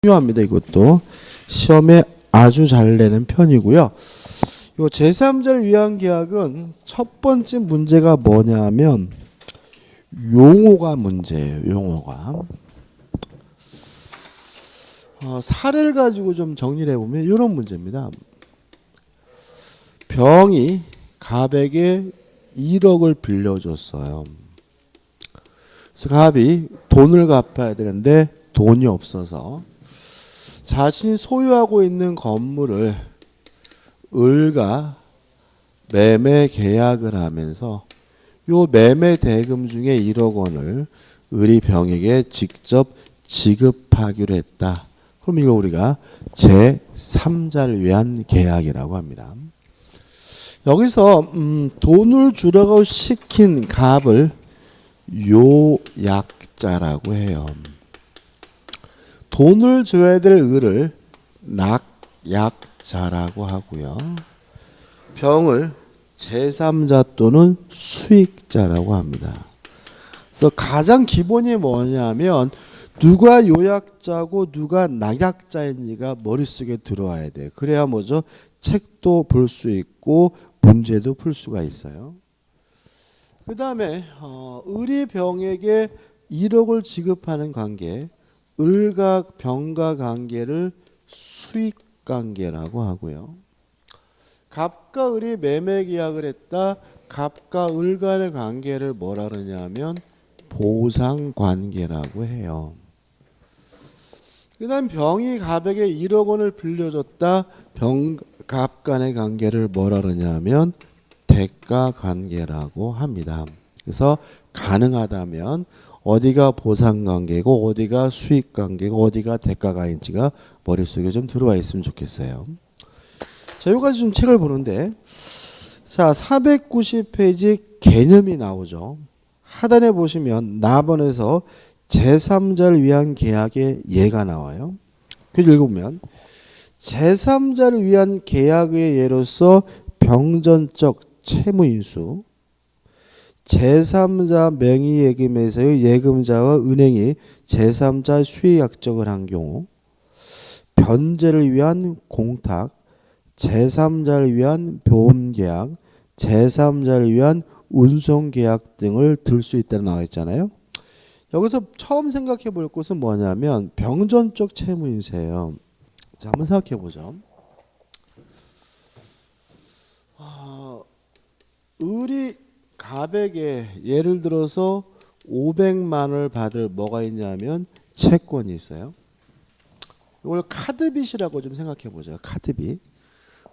중요합니다. 이것도 시험에 아주 잘 내는 편이고요. 요 제3자를 위한 계약은 첫 번째 문제가 뭐냐면 용어가 문제예요. 용어가. 사례를 가지고 좀 정리를 해보면 이런 문제입니다. 병이 갑에게 1억을 빌려줬어요. 그래서 갑이 돈을 갚아야 되는데 돈이 없어서 자신이 소유하고 있는 건물을 을과 매매 계약을 하면서 요 매매 대금 중에 1억 원을 을이 병에게 직접 지급하기로 했다. 그럼 이거 우리가 제3자를 위한 계약이라고 합니다. 여기서 돈을 주라고 시킨 갑을 요약자라고 해요. 돈을 줘야 될 을을 낙약자라고 하고요. 병을 제3자 또는 수익자라고 합니다. 그래서 가장 기본이 뭐냐면 누가 요약자고 누가 낙약자인지가 머릿속에 들어와야 돼요. 그래야 뭐죠? 책도 볼 수 있고 문제도 풀 수가 있어요. 그 다음에 을이 병에게 1억을 지급하는 관계, 을과 병과 관계를 수익관계라고 하고요. 갑과 을이 매매 계약을 했다. 갑과 을 간의 관계를 뭐라 그러냐면 보상관계라고 해요. 그 다음 병이 갑에게 1억 원을 빌려줬다. 갑 간의 관계를 뭐라 그러냐면 대가관계라고 합니다. 그래서 가능하다면 어디가 보상관계고 어디가 수익관계고 어디가 대가관계인지가 머릿속에 좀 들어와 있으면 좋겠어요. 자, 여기까지 좀 책을 보는데, 자, 490페이지 개념이 나오죠. 하단에 보시면 나번에서 제3자를 위한 계약의 예가 나와요. 그래서 읽어보면 제3자를 위한 계약의 예로서 병전적 채무인수, 제3자 명의예금에서의 예금자와 은행이 제3자 수익 약정을 한 경우, 변제를 위한 공탁, 제3자를 위한 보험계약, 제3자를 위한 운송계약 등을 들 수 있다고 나와 있잖아요. 여기서 처음 생각해 볼 것은 뭐냐면 병전적 채무인수예요. 자, 한번 생각해 보죠. 을이 갑에게 예를 들어서 500만 원을 받을 뭐가 있냐면 채권이 있어요. 이걸 카드빚이라고 좀 생각해 보죠. 카드빚.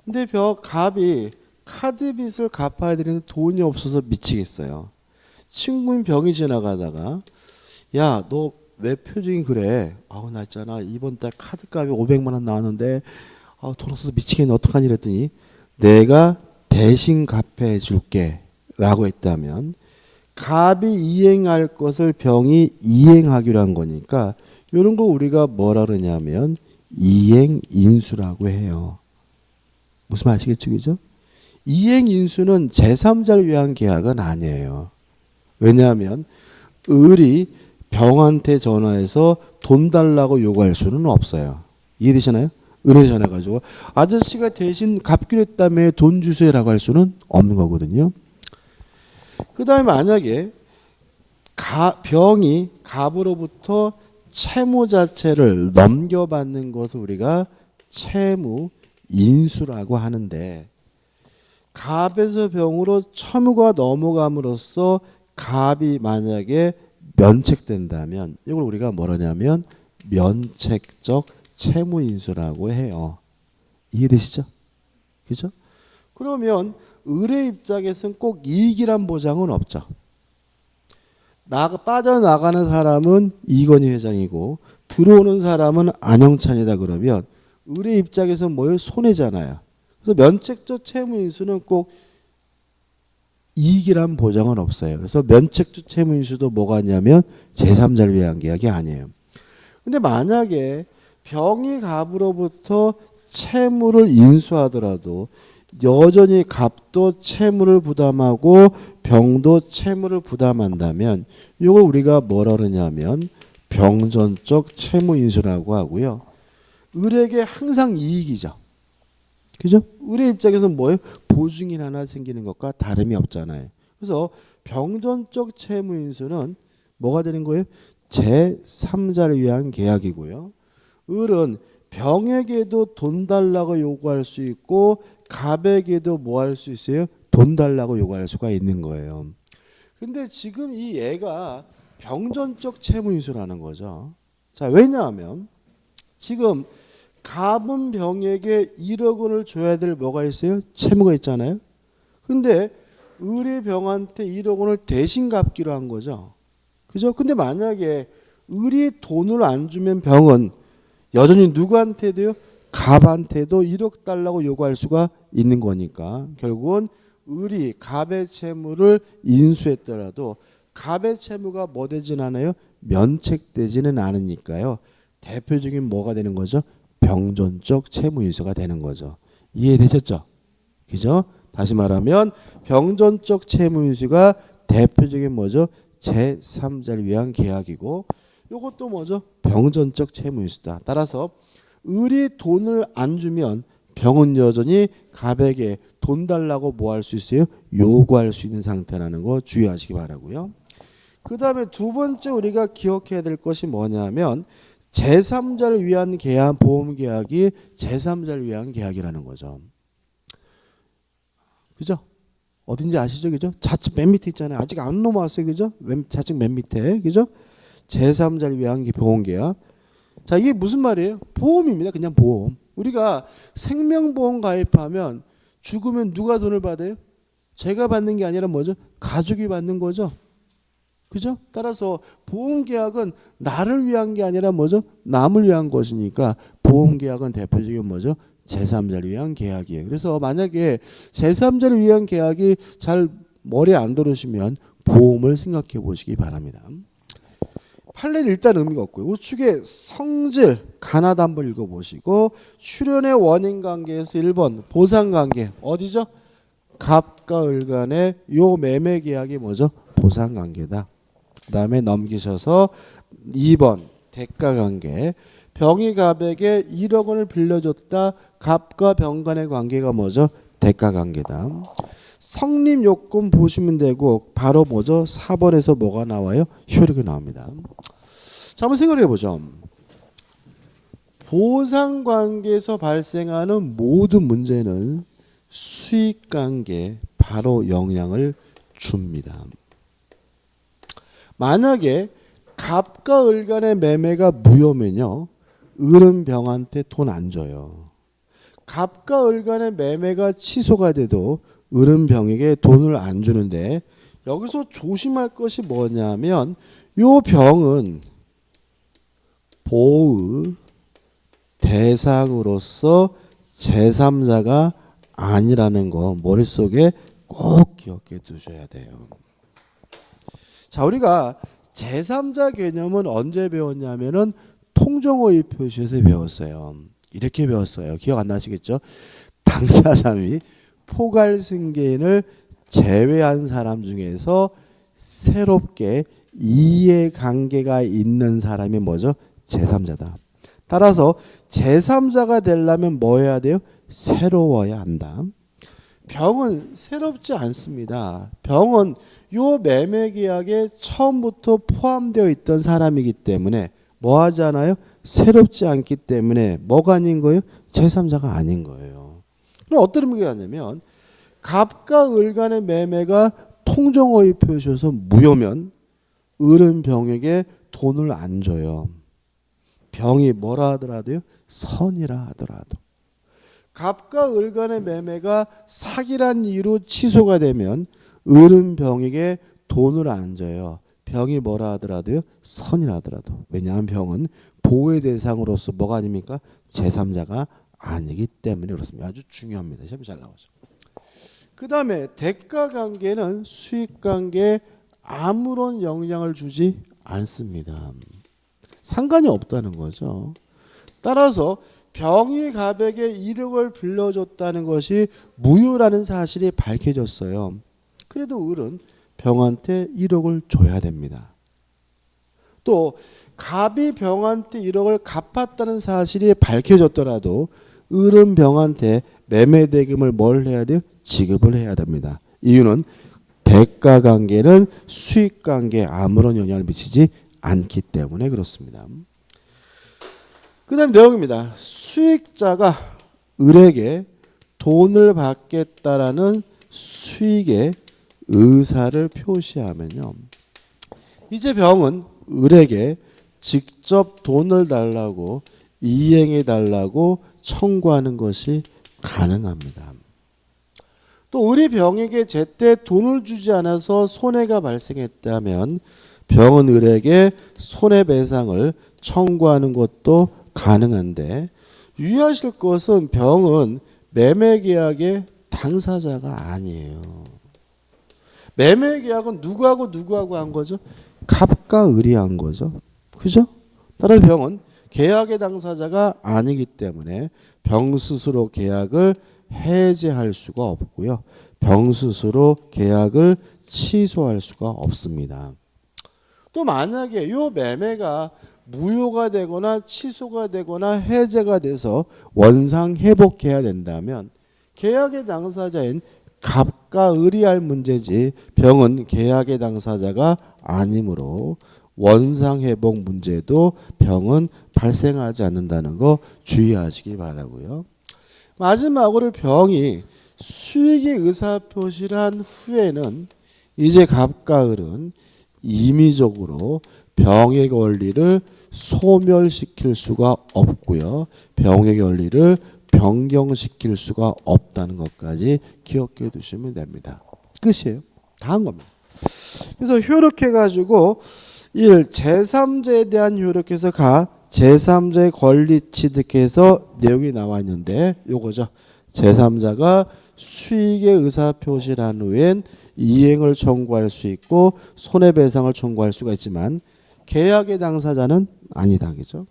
근데 갑이 카드빚을 갚아야 되는 돈이 없어서 미치겠어요. 친구인 병이 지나가다가 야, 너 왜 표정이 그래? 아우, 나 있잖아. 이번 달 카드값이 500만 원 나왔는데 돈 없어서 미치겠네. 어떡하니? 이랬더니 내가 대신 갚아 줄게 라고 했다면 갑이 이행할 것을 병이 이행하기로 한 거니까 이런 거 우리가 뭐라 그러냐면 이행인수라고 해요. 무슨 말 아시겠죠? 그죠? 이행인수는 제3자를 위한 계약은 아니에요. 왜냐하면 을이 병한테 전화해서 돈 달라고 요구할 수는 없어요. 이해되시나요? 은행 전화해가지고 아저씨가 대신 갚기로 했다며 돈 주세요라고 할 수는 없는 거거든요. 그 다음에 만약에 병이 갑으로부터 채무 자체를 넘겨받는 것을 우리가 채무인수라고 하는데 갑에서 병으로 채무가 넘어감으로써 갑이 만약에 면책된다면 이걸 우리가 뭐라냐면 면책적 채무인수라고 해요. 이해되시죠? 그죠? 그러면 을의 입장에서는 꼭 이익이란 보장은 없죠. 빠져나가는 사람은 이건희 회장이고 들어오는 사람은 안영찬이다 그러면 을의 입장에서는 뭐예요? 손해잖아요. 그래서 면책적 채무인수는 꼭 이익이란 보장은 없어요. 그래서 면책적 채무인수도 뭐가 있냐면 제3자를 위한 계약이 아니에요. 근데 만약에 병이 갑으로부터 채무를 인수하더라도 여전히 갑도 채무를 부담하고 병도 채무를 부담한다면 이걸 우리가 뭐라 그러냐면 병전적 채무인수라고 하고요. 을에게 항상 이익이죠. 그죠? 을의 입장에서는 뭐예요? 보증인 하나 생기는 것과 다름이 없잖아요. 그래서 병전적 채무인수는 뭐가 되는 거예요? 제3자를 위한 계약이고요. 을은 병에게도 돈 달라고 요구할 수 있고 갑에게도 뭐 할 수 있어요? 돈 달라고 요구할 수가 있는 거예요. 근데 지금 이 애가 병전적 채무인수라는 거죠. 자, 왜냐하면 지금 갑은 병에게 1억 원을 줘야 될 뭐가 있어요? 채무가 있잖아요. 근데 을이 병한테 1억 원을 대신 갚기로 한 거죠. 그죠? 근데 만약에 을이 돈을 안 주면 병은 여전히 누구한테도요? 갑한테도 1억 달라고 요구할 수가 있는 거니까 결국은 을이 갑의 채무를 인수했더라도 갑의 채무가 뭐 되진 않아요? 면책되지는 않으니까요. 대표적인 뭐가 되는 거죠? 병전적 채무인수가 되는 거죠. 이해되셨죠? 그죠? 다시 말하면 병전적 채무인수가 대표적인 뭐죠? 제3자를 위한 계약이고 이것도 뭐죠? 병전적 채무인수다. 따라서 을이 돈을 안 주면 병은 여전히 갑에게 돈 달라고 뭐 할 수 있어요? 요구할 수 있는 상태라는 거 주의하시기 바라고요. 그 다음에 두 번째 우리가 기억해야 될 것이 뭐냐면 제3자를 위한 계약, 보험계약이 제3자를 위한 계약이라는 거죠. 그죠? 어딘지 아시죠? 그죠? 좌측 맨 밑에 있잖아요. 아직 안 넘어왔어요. 그죠? 좌측 맨 밑에. 그죠? 제3자를 위한 보험계약. 자, 이게 무슨 말이에요? 보험입니다. 그냥 보험. 우리가 생명보험 가입하면 죽으면 누가 돈을 받아요? 제가 받는 게 아니라 뭐죠? 가족이 받는 거죠. 그죠? 따라서 보험계약은 나를 위한 게 아니라 뭐죠? 남을 위한 것이니까 보험계약은 대표적인 뭐죠? 제3자를 위한 계약이에요. 그래서 만약에 제3자를 위한 계약이 잘 머리에 안 들으시면 보험을 생각해 보시기 바랍니다. 판례는 일단 의미가 없고요. 우측에 성질, 가나다 한번 읽어보시고 출연의 원인관계에서 1번 보상관계 어디죠? 갑과 을 간의 요 매매계약이 뭐죠? 보상관계다. 그 다음에 넘기셔서 2번 대가관계 병이 갑에게 1억 원을 빌려줬다. 갑과 병 간의 관계가 뭐죠? 대가관계다. 성립요건 보시면 되고 바로 뭐죠? 4번에서 뭐가 나와요? 효력이 나옵니다. 자, 한번 생각해 보죠. 보상관계에서 발생하는 모든 문제는 수익관계에 바로 영향을 줍니다. 만약에 갑과 을 간의 매매가 무효면요. 을은 병한테 돈 안 줘요. 갑과 을 간의 매매가 취소가 돼도 을은 병에게 돈을 안 주는데 여기서 조심할 것이 뭐냐면 요 병은 보의 대상으로서 제3자가 아니라는 거 머릿속에 꼭 기억해 두셔야 돼요. 자, 우리가 제3자 개념은 언제 배웠냐면은 통정호의 표시에서 배웠어요. 이렇게 배웠어요. 기억 안 나시겠죠? 당사자이 포괄승계인을 제외한 사람 중에서 새롭게 이해관계가 있는 사람이 뭐죠? 제3자다. 따라서 제3자가 되려면 뭐 해야 돼요? 새로워야 한다. 병은 새롭지 않습니다. 병은 요 매매계약에 처음부터 포함되어 있던 사람이기 때문에 뭐 하지 않아요? 새롭지 않기 때문에 뭐가 아닌 거예요? 제3자가 아닌 거예요. 그럼 어떤 의미가 있냐면 갑과 을 간의 매매가 통정호의 표시여서 무효면 을은 병에게 돈을 안 줘요. 병이 뭐라 하더라도요? 선이라 하더라도. 갑과 을 간의 매매가 사기란 이유로 취소가 되면 을은 병에게 돈을 안 줘요. 병이 뭐라 하더라도요? 선이라 하더라도. 왜냐하면 병은 보호의 대상으로서 뭐가 아닙니까? 제3자가 아니기 때문에 그렇습니다. 아주 중요합니다. 시험에 잘 나오죠. 그 다음에 대가관계는 수익관계에 아무런 영향을 주지 않습니다. 상관이 없다는 거죠. 따라서 병이 갑에게 1억을 빌려줬다는 것이 무효라는 사실이 밝혀졌어요. 그래도 을은 병한테 1억을 줘야 됩니다. 또 갑이 병한테 1억을 갚았다는 사실이 밝혀졌더라도 을은 병한테 매매 대금을 뭘 해야 돼요? 지급을 해야 됩니다. 이유는 대가 관계는 수익 관계에 아무런 영향을 미치지 않기 때문에 그렇습니다. 그 다음 내용입니다. 수익자가 을에게 돈을 받겠다라는 수익의 의사를 표시하면요. 이제 병은 을에게 직접 돈을 달라고 이행해 달라고 청구하는 것이 가능합니다. 또 을이 병에게 제때 돈을 주지 않아서 손해가 발생했다면 병은 을에게 손해배상을 청구하는 것도 가능한데 유의하실 것은 병은 매매계약의 당사자가 아니에요. 매매계약은 누구하고 한 거죠? 갑과 을이 한 거죠. 그죠? 따라서 병은 계약의 당사자가 아니기 때문에 병 스스로 계약을 해제할 수가 없고요. 병 스스로 계약을 취소할 수가 없습니다. 또 만약에 이 매매가 무효가 되거나 취소가 되거나 해제가 돼서 원상 회복해야 된다면 계약의 당사자인 갑과 을이 할 문제지 병은 계약의 당사자가 아니므로 원상 회복 문제도 병은 발생하지 않는다는 거 주의하시기 바라고요. 마지막으로 병이 수익의 의사표시를 한 후에는 이제 갑과 을은 임의적으로 병의 권리를 소멸시킬 수가 없고요. 병의 권리를 변경시킬 수가 없다는 것까지 기억해 두시면 됩니다. 끝이에요. 다 한 겁니다. 그래서 효력해가지고 1. 제3자에 대한 효력해서 가 제3자의 권리 취득해서 내용이 나와 있는데 요거죠. 제3자가 수익의 의사표시를 한 후엔 이행을 청구할 수 있고 손해배상을 청구할 수가 있지만 계약의 당사자는 아니다. 그죠?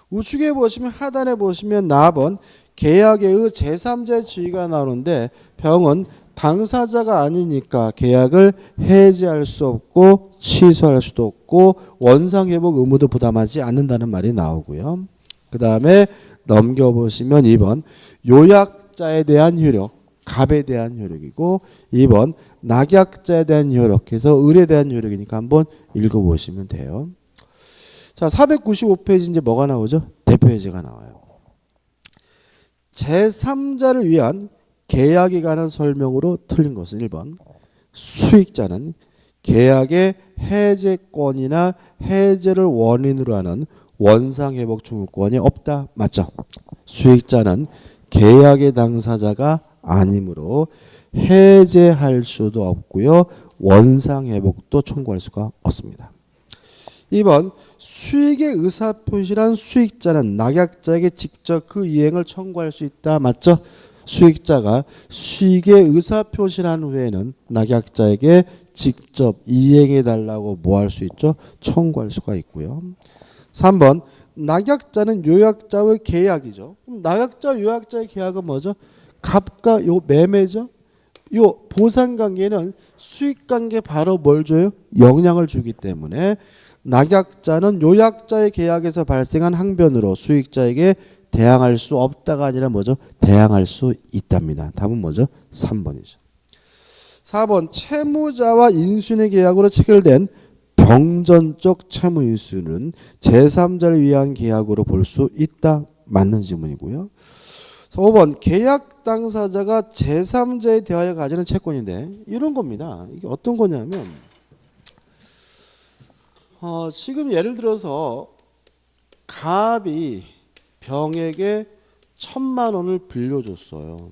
우측에 보시면 하단에 보시면 나번 계약의 제3자의 지위가 나오는데 병은 당사자가 아니니까 계약을 해지할 수 없고 취소할 수도 없고 원상회복 의무도 부담하지 않는다는 말이 나오고요. 그 다음에 넘겨보시면 2번 요약자에 대한 효력, 갑에 대한 효력이고 2번 낙약자에 대한 효력 해서 을에 대한 효력이니까 한번 읽어보시면 돼요. 자, 495페이지 이제 뭐가 나오죠? 대표해제가 나와요. 제3자를 위한 계약에 관한 설명으로 틀린 것은 1번 수익자는 계약의 해제권이나 해제를 원인으로 하는 원상회복 청구권이 없다. 맞죠? 수익자는 계약의 당사자가 아니므로 해제할 수도 없고요. 원상회복도 청구할 수가 없습니다. 2번 수익의 의사표시란 수익자는 낙약자에게 직접 그 이행을 청구할 수 있다. 맞죠? 수익자가 수익의 의사표시를 한 후에는 낙약자에게 직접 이행해달라고 뭐 할 수 있죠? 청구할 수가 있고요. 3번 낙약자는 요약자의 계약이죠. 그럼 낙약자 요약자의 계약은 뭐죠? 갑과 요 매매죠. 요 보상관계는 수익관계 바로 뭘 줘요? 영향을 주기 때문에 낙약자는 요약자의 계약에서 발생한 항변으로 수익자에게 대항할 수 없다가 아니라 뭐죠? 대항할 수 있답니다. 답은 뭐죠? 3번이죠. 4번 채무자와 인수인의 계약으로 체결된 병전적 채무인수는 제3자를 위한 계약으로 볼 수 있다. 맞는 질문이고요. 5번 계약 당사자가 제3자에 대하여 가지는 채권인데 이런 겁니다. 이게 어떤 거냐면 지금 예를 들어서 갑이 병에게 1,000만 원을 빌려줬어요.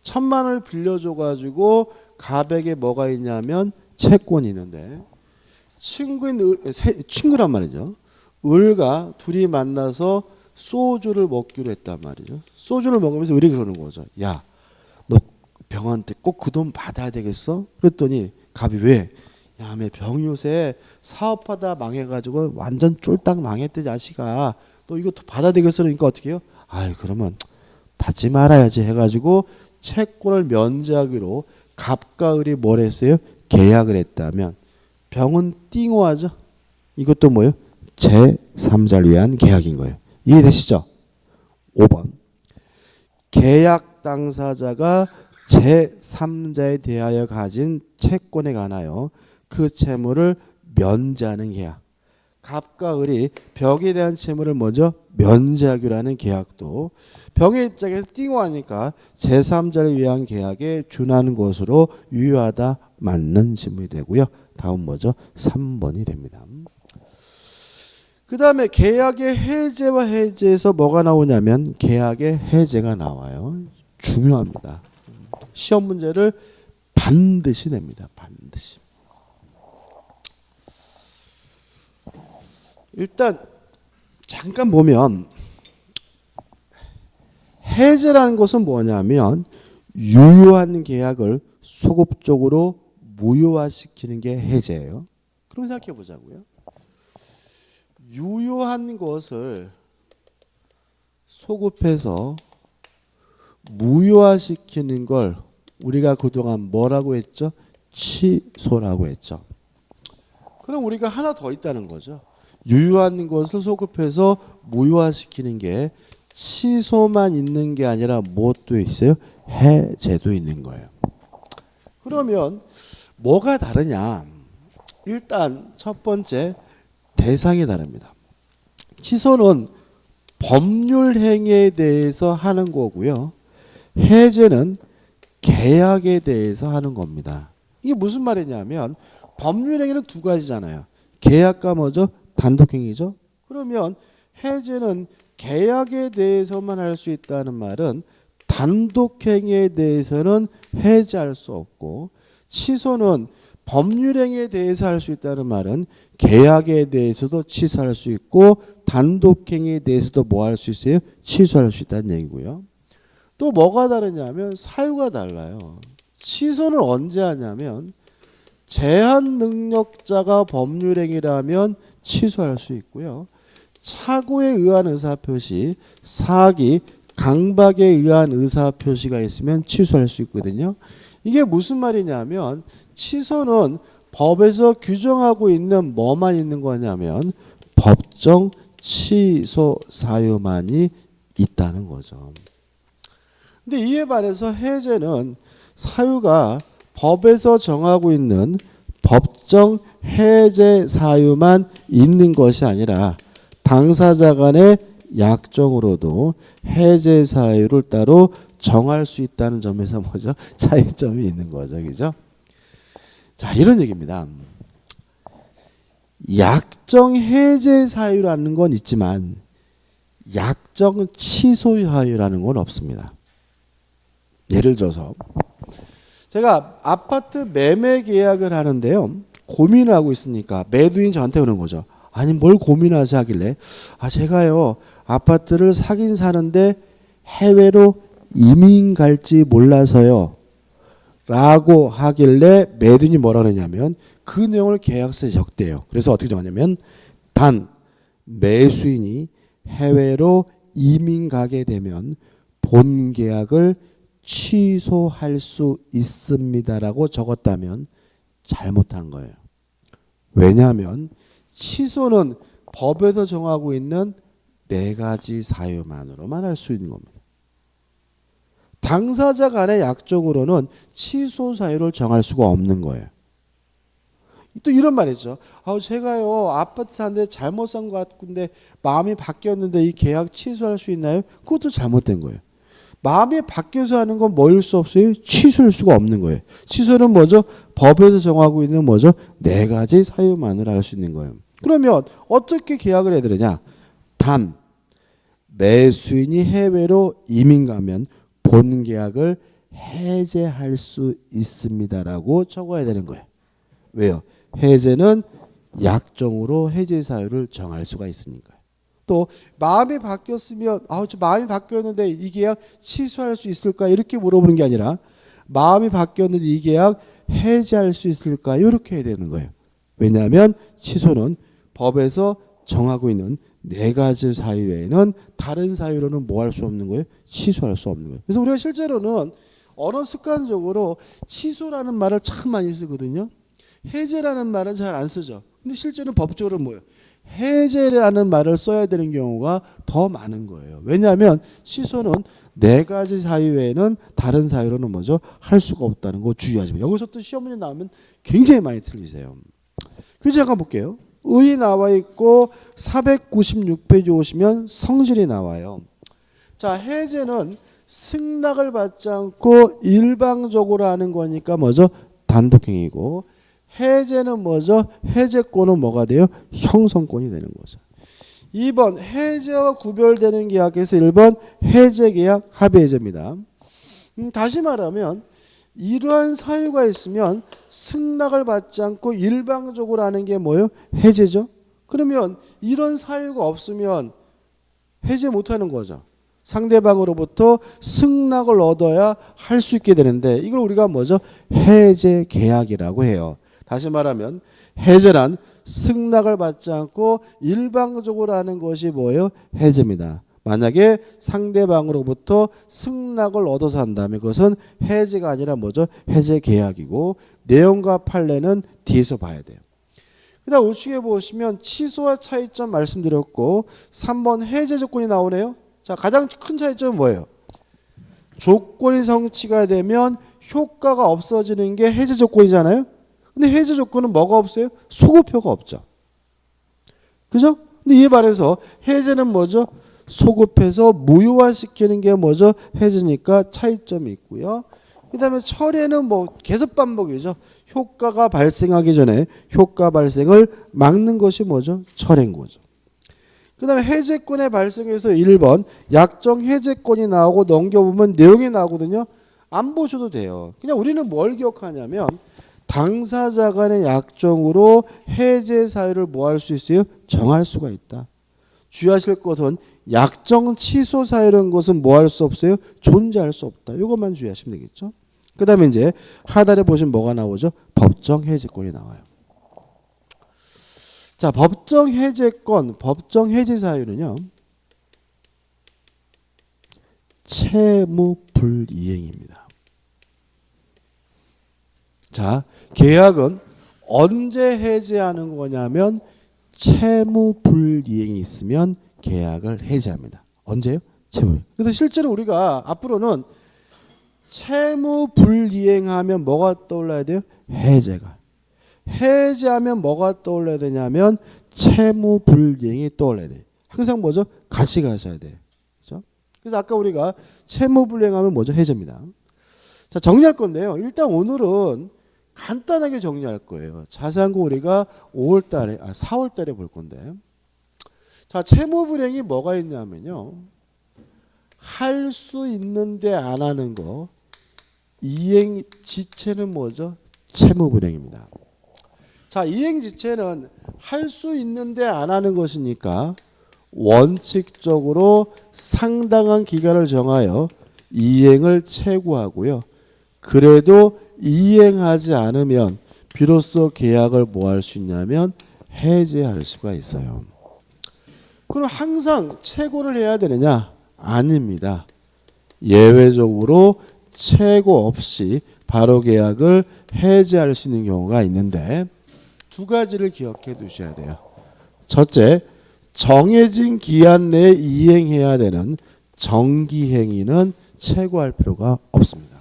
1,000만 원을 빌려줘가지고 갑에게 뭐가 있냐면 채권이 있는데 친구란 말이죠. 을과 둘이 만나서 소주를 먹기로 했단 말이죠. 소주를 먹으면서 을이 그러는 거죠. 야, 너 병한테 꼭 그 돈 받아야 되겠어? 그랬더니 갑이 왜? 야, 병 요새 사업하다 망해가지고 완전 쫄딱 망했대 자식아. 너 이거 받아야 되겠어? 그러니까 어떻게 해요? 아이 그러면 받지 말아야지 해가지고 채권을 면제하기로 갑과 을이 뭘 했어요? 계약을 했다면 병은 띵호하죠. 이것도 뭐예요? 제3자를 위한 계약인 거예요. 이해되시죠? 5번. 계약 당사자가 제3자에 대하여 가진 채권에 관하여 그 채무를 면제하는 계약. 갑과 을이 벽에 대한 채무를 먼저 면제하기로 하는 계약도 병의 입장에서 띵호하니까 제3자를 위한 계약에 준하는 것으로 유효하다. 맞는 질문이 되고요. 다음 뭐죠? 3번이 됩니다. 그 다음에 계약의 해제와 해제에서 뭐가 나오냐면 계약의 해제가 나와요. 중요합니다. 시험 문제를 반드시 냅니다. 반드시. 일단 잠깐 보면 해제라는 것은 뭐냐면 유효한 계약을 소급적으로 무효화시키는 게 해제예요. 그럼 생각해 보자고요. 유효한 것을 소급해서 무효화시키는 걸 우리가 그동안 뭐라고 했죠? 취소라고 했죠. 그럼 우리가 하나 더 있다는 거죠. 유효한 것을 소급해서 무효화시키는 게 취소만 있는 게 아니라 무엇도 있어요? 해제도 있는 거예요. 그러면 뭐가 다르냐? 일단 첫 번째 대상이 다릅니다. 취소는 법률 행위에 대해서 하는 거고요. 해제는 계약에 대해서 하는 겁니다. 이게 무슨 말이냐면 법률 행위는 두 가지잖아요. 계약과 뭐죠? 단독행위죠. 그러면 해제는 계약에 대해서만 할 수 있다는 말은 단독행위에 대해서는 해제할 수 없고 취소는 법률행위에 대해서 할 수 있다는 말은 계약에 대해서도 취소할 수 있고 단독행위에 대해서도 뭐 할 수 있어요? 취소할 수 있다는 얘기고요. 또 뭐가 다르냐면 사유가 달라요. 취소는 언제 하냐면 제한 능력자가 법률행위라면 취소할 수 있고요. 착오에 의한 의사표시, 사기, 강박에 의한 의사표시가 있으면 취소할 수 있거든요. 이게 무슨 말이냐면 취소는 법에서 규정하고 있는 뭐만 있는 거냐면 법정 취소 사유만이 있다는 거죠. 근데 이에 반해서 해제는 사유가 법에서 정하고 있는 법정 해제 사유만 있는 것이 아니라 당사자 간의 약정으로도 해제 사유를 따로 정할 수 있다는 점에서 뭐죠? 차이점이 있는 거죠. 그죠? 자, 이런 얘기입니다. 약정 해제 사유라는 건 있지만 약정 취소 사유라는 건 없습니다. 예를 들어서 제가 아파트 매매 계약을 하는데요. 고민을 하고 있으니까 매도인 저한테 오는 거죠. 아니 뭘 고민하지 하길래 제가요 아파트를 사긴 사는데 해외로 이민 갈지 몰라서요 라고 하길래 매도인이 뭐라 그러냐면 그 내용을 계약서에 적대요. 그래서 어떻게 정하냐면 단 매수인이 해외로 이민 가게 되면 본 계약을 취소할 수 있습니다라고 적었다면 잘못한 거예요. 왜냐하면 취소는 법에서 정하고 있는 4가지 사유만으로만 할 수 있는 겁니다. 당사자 간의 약정으로는 취소 사유를 정할 수가 없는 거예요. 또 이런 말이죠. 제가요 아파트 사는데 잘못 산 것 같은데 마음이 바뀌었는데 이 계약 취소할 수 있나요? 그것도 잘못된 거예요. 마음이 바뀌어서 하는 건 뭐일 수 없어요? 취소할 수가 없는 거예요. 취소는 뭐죠? 법에서 정하고 있는 뭐죠? 4가지 사유만을 할 수 있는 거예요. 그러면 어떻게 계약을 해야 되느냐? 단 매수인이 해외로 이민 가면 본 계약을 해제할 수 있습니다라고 적어야 되는 거예요. 왜요? 해제는 약정으로 해제 사유를 정할 수가 있으니까요. 또 마음이 바뀌었으면 저 마음이 바뀌었는데 이 계약 취소할 수 있을까? 이렇게 물어보는 게 아니라 마음이 바뀌었는데 이 계약 해제할 수 있을까? 이렇게 해야 되는 거예요. 왜냐하면 취소는 법에서 정하고 있는 4가지 사유 외에는 다른 사유로는 뭐 할 수 없는 거예요? 취소할 수 없는 거예요. 그래서 우리가 실제로는 언어 습관적으로 취소라는 말을 참 많이 쓰거든요. 해제라는 말은 잘 안 쓰죠. 근데 실제는 법적으로 뭐예요? 해제라는 말을 써야 되는 경우가 더 많은 거예요. 왜냐하면 취소는 네 가지 사유 외에는 다른 사유로는 뭐죠? 할 수가 없다는 거 주의하시면. 여기서 또 시험 문제 나오면 굉장히 많이 틀리세요. 그래서 잠깐 볼게요. 의 나와 있고 496페이지 오시면 성질이 나와요. 자, 해제는 승낙을 받지 않고 일방적으로 하는 거니까 뭐죠? 단독행위고, 해제는 뭐죠? 해제권은 뭐가 돼요? 형성권이 되는 거죠. 2번 해제와 구별되는 계약에서 1번 해제계약 합의해제입니다. 다시 말하면 이러한 사유가 있으면 승낙을 받지 않고 일방적으로 하는 게 뭐예요? 해제죠. 그러면 이런 사유가 없으면 해제 못하는 거죠. 상대방으로부터 승낙을 얻어야 할 수 있게 되는데 이걸 우리가 뭐죠? 해제계약이라고 해요. 다시 말하면 해제란 승낙을 받지 않고 일방적으로 하는 것이 뭐예요? 해제입니다. 만약에 상대방으로부터 승낙을 얻어서 한다면 그것은 해제가 아니라 뭐죠? 해제계약이고, 내용과 판례는 뒤에서 봐야 돼요. 그 다음 우측에 보시면 취소와 차이점 말씀드렸고, 3번 해제 조건이 나오네요. 자, 가장 큰 차이점은 뭐예요? 조건이 성취가 되면 효과가 없어지는 게 해제 조건이잖아요. 근데 해제 조건은 뭐가 없어요? 소급효가 없죠. 그죠? 근데 이에 반해서 해제는 뭐죠? 소급해서 무효화시키는 게 뭐죠? 해제니까 차이점이 있고요. 그 다음에 철회는 뭐 계속 반복이죠. 효과가 발생하기 전에 효과 발생을 막는 것이 뭐죠? 철회인 거죠. 그 다음에 해제권의 발생에서 1번 약정 해제권이 나오고 넘겨보면 내용이 나오거든요. 안 보셔도 돼요. 그냥 우리는 뭘 기억하냐면 당사자 간의 약정으로 해제 사유를 뭐 할 수 있어요? 정할 수가 있다. 주의하실 것은 약정 취소 사유라는 것은 뭐 할 수 없어요? 존재할 수 없다. 이것만 주의하시면 되겠죠. 그 다음에 이제 하단에 보시면 뭐가 나오죠? 법정 해제권이 나와요. 자, 법정 해제권, 법정 해제 사유는요, 채무 불이행입니다. 자, 계약은 언제 해제하는 거냐면 채무 불이행이 있으면 계약을 해제합니다. 언제요? 채무. 그래서 실제로 우리가 앞으로는 채무 불이행하면 뭐가 떠올라야 돼요? 해제가. 해제하면 뭐가 떠올라야 되냐면 채무 불이행이 떠올라야 돼요. 항상 뭐죠? 같이 가셔야 돼요. 그렇죠? 그래서 아까 우리가 채무 불이행하면 뭐죠? 해제입니다. 자, 정리할 건데요. 일단 오늘은 간단하게 정리할 거예요. 자세한 거 우리가 4월 달에 볼 건데. 자, 채무 불이행이 뭐가 있냐면요. 할 수 있는데 안 하는 거. 이행 지체는 뭐죠? 채무 불이행입니다. 자, 이행 지체는 할 수 있는데 안 하는 것이니까 원칙적으로 상당한 기간을 정하여 이행을 채구하고요. 그래도 이행하지 않으면 비로소 계약을 뭐 할 수 있냐면 해제할 수가 있어요. 그럼 항상 채고를 해야 되느냐? 아닙니다. 예외적으로 채고 없이 바로 계약을 해제할 수 있는 경우가 있는데 두 가지를 기억해 두셔야 돼요. 첫째, 정해진 기한 내에 이행해야 되는 정기행위는 채고할 필요가 없습니다.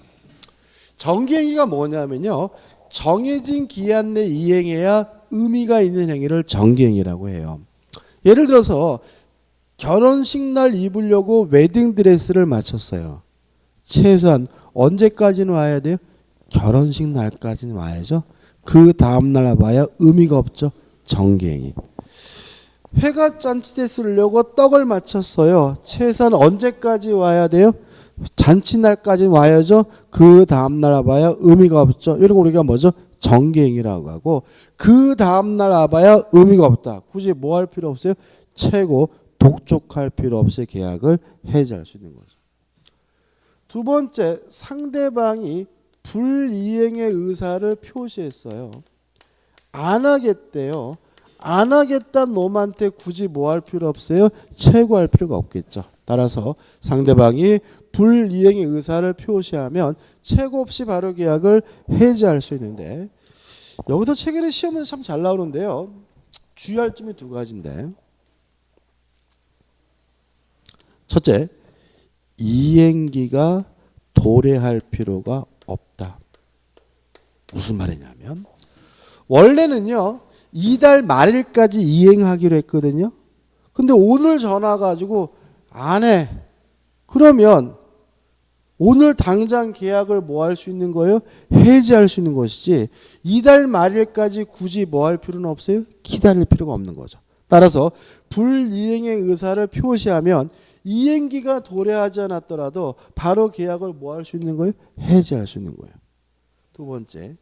정기행위가 뭐냐면요. 정해진 기한 내에 이행해야 의미가 있는 행위를 정기행위라고 해요. 예를 들어서 결혼식 날 입으려고 웨딩드레스를 맞췄어요. 최소한 언제까지는 와야 돼요? 결혼식 날까지는 와야죠. 그 다음날 와봐야 의미가 없죠. 정기행위. 회가 잔치대 쓰려고 떡을 맞췄어요. 최소한 언제까지 와야 돼요? 잔치날까지 와야죠. 그 다음날 와봐야 의미가 없죠. 이런 거 우리가 뭐죠? 정기행위라고 하고, 그 다음날 와봐야 의미가 없다. 굳이 뭐 할 필요 없어요? 채고 독촉할 필요 없이 계약을 해제할 수 있는 거죠. 두 번째, 상대방이 불이행의 의사를 표시했어요. 안 하겠대요. 안 하겠다는 놈한테 굳이 뭐 할 필요 없어요? 채고할 필요가 없겠죠. 따라서 상대방이 불이행의 의사를 표시하면 채고 없이 바로 계약을 해제할 수 있는데, 여기서 최근에 시험은 참 잘 나오는데요. 주의할 점이 두 가지인데, 첫째, 이행기가 도래할 필요가 없다. 무슨 말이냐면 원래는요 이달 말일까지 이행하기로 했거든요. 근데 오늘 전화 가지고 안 해. 그러면 오늘 당장 계약을 뭐 할 수 있는 거예요? 해지할 수 있는 것이지 이달 말일까지 굳이 뭐 할 필요는 없어요? 기다릴 필요가 없는 거죠. 따라서 불이행의 의사를 표시하면 이행기가 도래하지 않았더라도 바로 계약을 뭐 할 수 있는 거예요? 해지할 수 있는 거예요. 두 번째,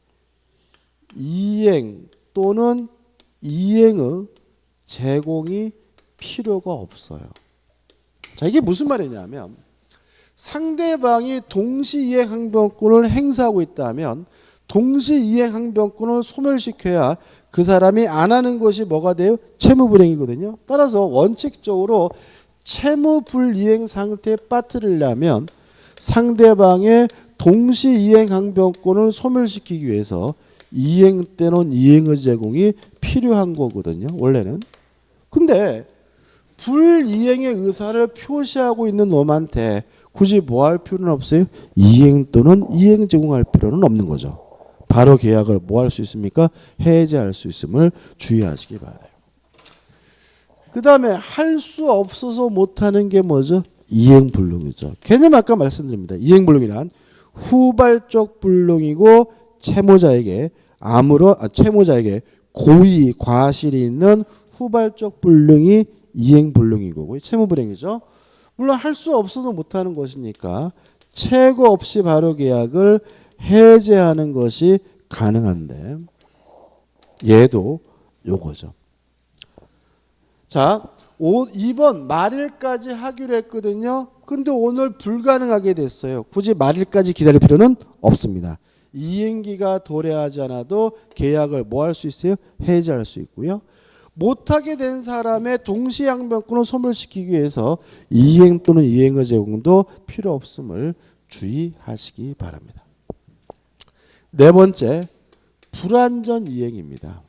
이행 또는 이행의 제공이 필요가 없어요. 자, 이게 무슨 말이냐면 상대방이 동시이행 항변권을 행사하고 있다면 동시이행 항변권을 소멸시켜야 그 사람이 안 하는 것이 뭐가 돼요? 채무불이행이거든요. 따라서 원칙적으로 채무불이행 상태에 빠뜨리려면 상대방의 동시이행 항변권을 소멸시키기 위해서 이행 때는 이행의 제공이 필요한 거거든요. 원래는. 근데 불이행의 의사를 표시하고 있는 놈한테 굳이 뭐 할 필요는 없어요? 이행 또는 이행 제공할 필요는 없는 거죠. 바로 계약을 뭐 할 수 있습니까? 해지할 수 있음을 주의하시기 바라요. 그 다음에 할 수 없어서 못하는 게 뭐죠? 이행불능이죠. 개념 아까 말씀드립니다. 이행불능이란 후발적 불능이고 채무자에게 채무자에게 고의 과실이 있는 후발적 불능이 이행불능이고 채무불행이죠. 물론 할 수 없어도 못하는 것이니까 최고 없이 바로 계약을 해제하는 것이 가능한데 얘도 요거죠. 자, 2번 말일까지 하기로 했거든요. 근데 오늘 불가능하게 됐어요. 굳이 말일까지 기다릴 필요는 없습니다. 이행기가 도래하지 않아도 계약을 뭐 할 수 있어요? 해지할 수 있고요. 못하게 된 사람의 동시양변권을 소멸시키기 위해서 이행 또는 이행의 제공도 필요 없음을 주의하시기 바랍니다. 네 번째, 불완전 이행입니다.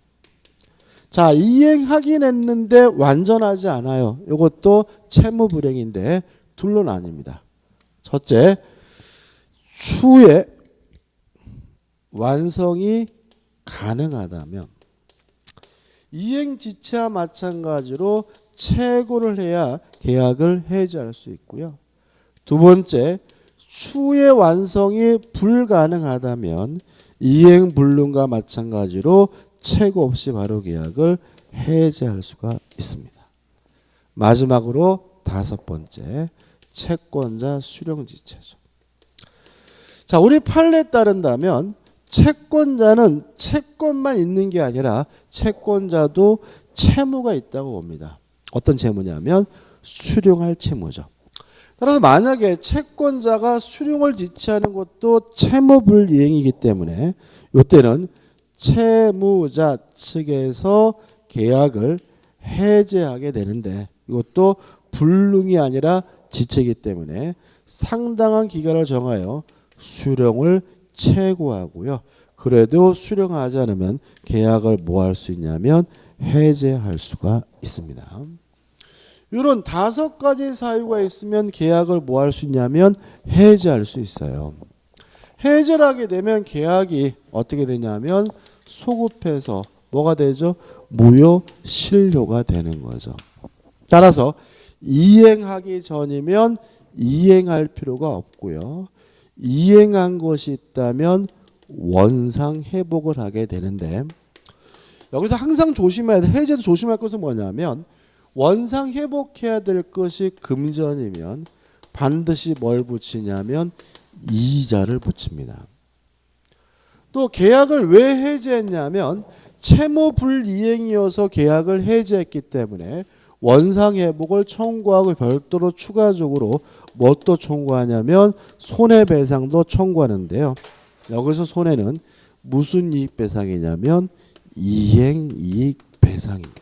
자, 이행하긴 했는데 완전하지 않아요. 이것도 채무불행인데 둘로 나뉩니다. 첫째, 추후에 완성이 가능하다면 이행지체와 마찬가지로 채고를 해야 계약을 해지할 수 있고요. 두 번째, 추후에 완성이 불가능하다면 이행불능과 마찬가지로 채고 없이 바로 계약을 해지할 수가 있습니다. 마지막으로 다섯 번째, 채권자 수령지체죠. 자, 우리 판례에 따른다면 채권자는 채권만 있는 게 아니라 채권자도 채무가 있다고 봅니다. 어떤 채무냐면 수령할 채무죠. 따라서 만약에 채권자가 수령을 지체하는 것도 채무불이행이기 때문에 이때는 채무자 측에서 계약을 해제하게 되는데 이것도 불능이 아니라 지체이기 때문에 상당한 기간을 정하여 수령을 채고하고요. 그래도 수령하지 않으면 계약을 뭐 할 수 있냐면 해제할 수가 있습니다. 이런 다섯 가지 사유가 있으면 계약을 뭐 할 수 있냐면 해제할 수 있어요. 해제를 하게 되면 계약이 어떻게 되냐면 소급해서 뭐가 되죠? 무효실효가 되는 거죠. 따라서 이행하기 전이면 이행할 필요가 없고요. 이행한 것이 있다면 원상 회복을 하게 되는데 여기서 항상 조심해야 돼. 해제도 조심할 것은 뭐냐면 원상 회복해야 될 것이 금전이면 반드시 뭘 붙이냐면 이자를 붙입니다. 또 계약을 왜 해제했냐면 채무불이행이어서 계약을 해제했기 때문에 원상회복을 청구하고 별도로 추가적으로 뭐 또 청구하냐면 손해배상도 청구하는데요. 여기서 손해는 무슨 이익배상이냐면 이행이익배상입니다.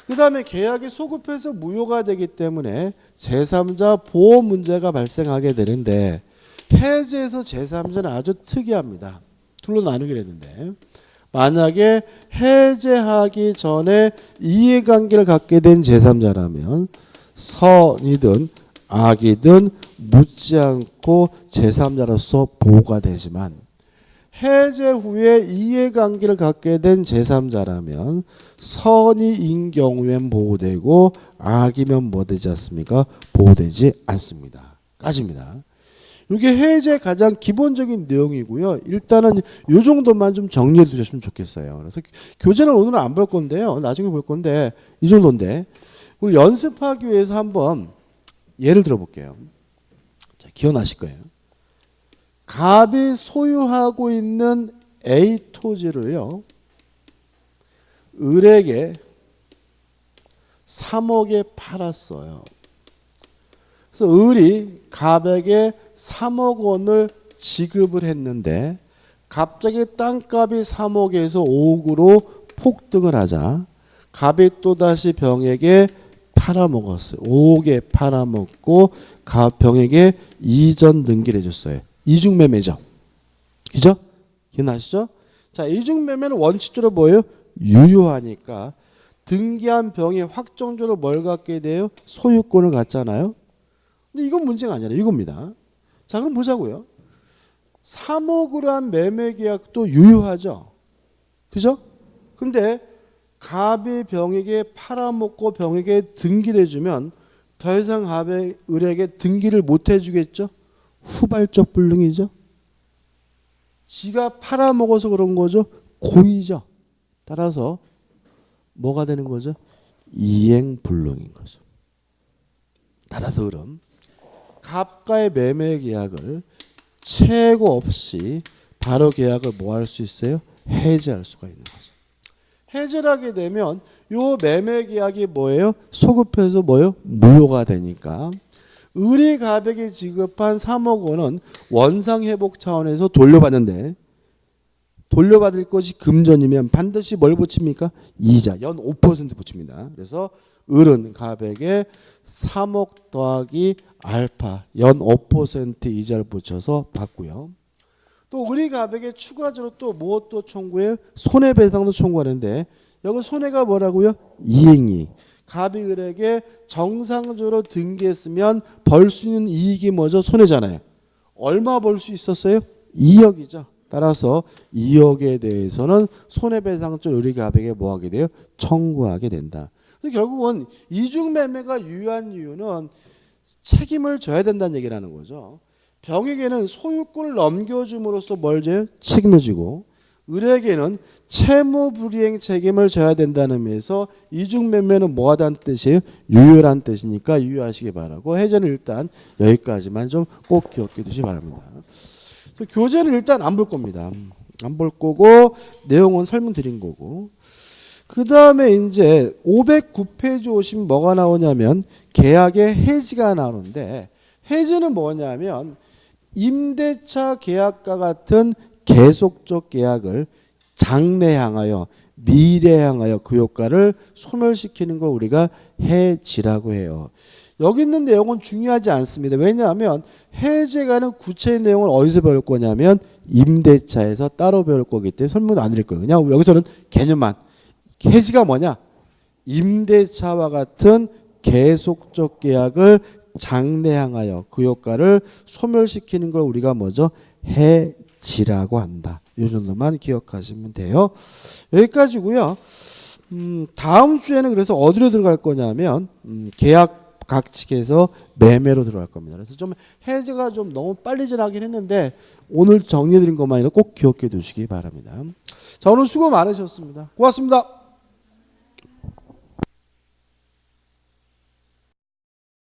그 다음에 계약이 소급해서 무효가 되기 때문에 제3자 보호 문제가 발생하게 되는데 해제에서 제3자는 아주 특이합니다. 둘로 나누기로 했는데 만약에 해제하기 전에 이해관계를 갖게 된 제3자라면 선이든 악이든 묻지 않고 제3자로서 보호가 되지만 해제 후에 이해관계를 갖게 된 제3자라면 선이인 경우엔 보호되고 악이면 뭐 되지 않습니까? 보호되지 않습니다. 까집니다. 이게 해제 가장 기본적인 내용이고요. 일단은 이 정도만 좀 정리해 두셨으면 좋겠어요. 그래서 교재는 오늘은 안 볼 건데요. 나중에 볼 건데 이 정도인데 우리 연습하기 위해서 한번 예를 들어 볼게요. 자, 기억나실 거예요. 갑이 소유하고 있는 A 토지를요. 을에게 3억에 팔았어요. 그래서 을이 갑에게 3억 원을 지급을 했는데 갑자기 땅값이 3억에서 5억으로 폭등을 하자 갑이 또다시 병에게 팔아먹었어요. 5억에 팔아먹고 병에게 이전 등기를 해줬어요. 이중매매죠. 그죠? 기억나시죠? 자, 이중매매는 원칙적으로 뭐예요? 유효하니까 등기한 병이 확정적으로 뭘 갖게 돼요? 소유권을 갖잖아요. 근데 이건 문제가 아니라 이겁니다. 자, 그럼 보자고요. 3억으로 한 매매 계약도 유효하죠. 그죠? 근데 갑이 병에게 팔아먹고 병에게 등기를 해주면 더 이상 갑이 을에게 등기를 못 해주겠죠? 후발적 불능이죠. 지가 팔아먹어서 그런 거죠. 고의죠. 따라서 뭐가 되는 거죠? 이행불능인 거죠. 따라서 을은 갑과의 매매 계약을 최고 없이 바로 계약을 뭐 할 수 있어요? 해제할 수가 있는 거죠. 해제를 하게 되면 요 매매 계약이 뭐예요? 소급해서 뭐예요? 무효가 되니까 을이 갑에게 지급한 3억 원은 원상회복 차원에서 돌려받는데 돌려받을 것이 금전이면 반드시 뭘 붙입니까? 이자, 연 5% 붙입니다. 그래서 을은 갑에게 3억 더하기 알파, 연 5% 이자를 붙여서 받고요. 또 을이 갑에게 추가적으로 또 무엇도 청구해요? 손해배상도 청구하는데 여기 손해가 뭐라고요? 이행이익. 갑이 을에게 정상적으로 등기했으면 벌 수 있는 이익이 뭐죠? 손해잖아요. 얼마 벌 수 있었어요? 2억이죠. 따라서 2억에 대해서는 손해배상적으로 을이 갑에게 뭐 하게 돼요? 청구하게 된다. 결국은 이중매매가 유효한 이유는 책임을 져야 된다는 얘기를 하는 거죠. 병에게는 소유권을 넘겨줌으로써 뭘 져요? 책임을 지고 을에게는 채무불이행 책임을 져야 된다는 의미에서 이중매매는 뭐하다는 뜻이에요? 유효란 뜻이니까 유효하시기 바라고 해제는 일단 여기까지만 좀 꼭 기억해 두시기 바랍니다. 교재는 일단 안 볼 겁니다. 안 볼 거고 내용은 설명드린 거고 그 다음에 이제 509페이지 오시면 뭐가 나오냐면 계약의 해지가 나오는데 해지는 뭐냐면 임대차 계약과 같은 계속적 계약을 장래 향하여 미래 향하여 그 효과를 소멸시키는 걸 우리가 해지라고 해요. 여기 있는 내용은 중요하지 않습니다. 왜냐하면 해제가는 구체적인 내용을 어디서 배울 거냐면 임대차에서 따로 배울 거기 때문에 설명도 안 드릴 거예요. 그냥 여기서는 개념만. 해지가 뭐냐? 임대차와 같은 계속적 계약을 장래 향하여 그 효과를 소멸시키는 걸 우리가 뭐죠? 해지라고 한다. 이 정도만 기억하시면 돼요. 여기까지고요. 다음 주에는 그래서 어디로 들어갈 거냐면 계약 각칙에서 매매로 들어갈 겁니다. 그래서 좀 해제가 좀 너무 빨리 지나긴 했는데 오늘 정리해드린 것만이라도 꼭 기억해 두시기 바랍니다. 자, 오늘 수고 많으셨습니다. 고맙습니다.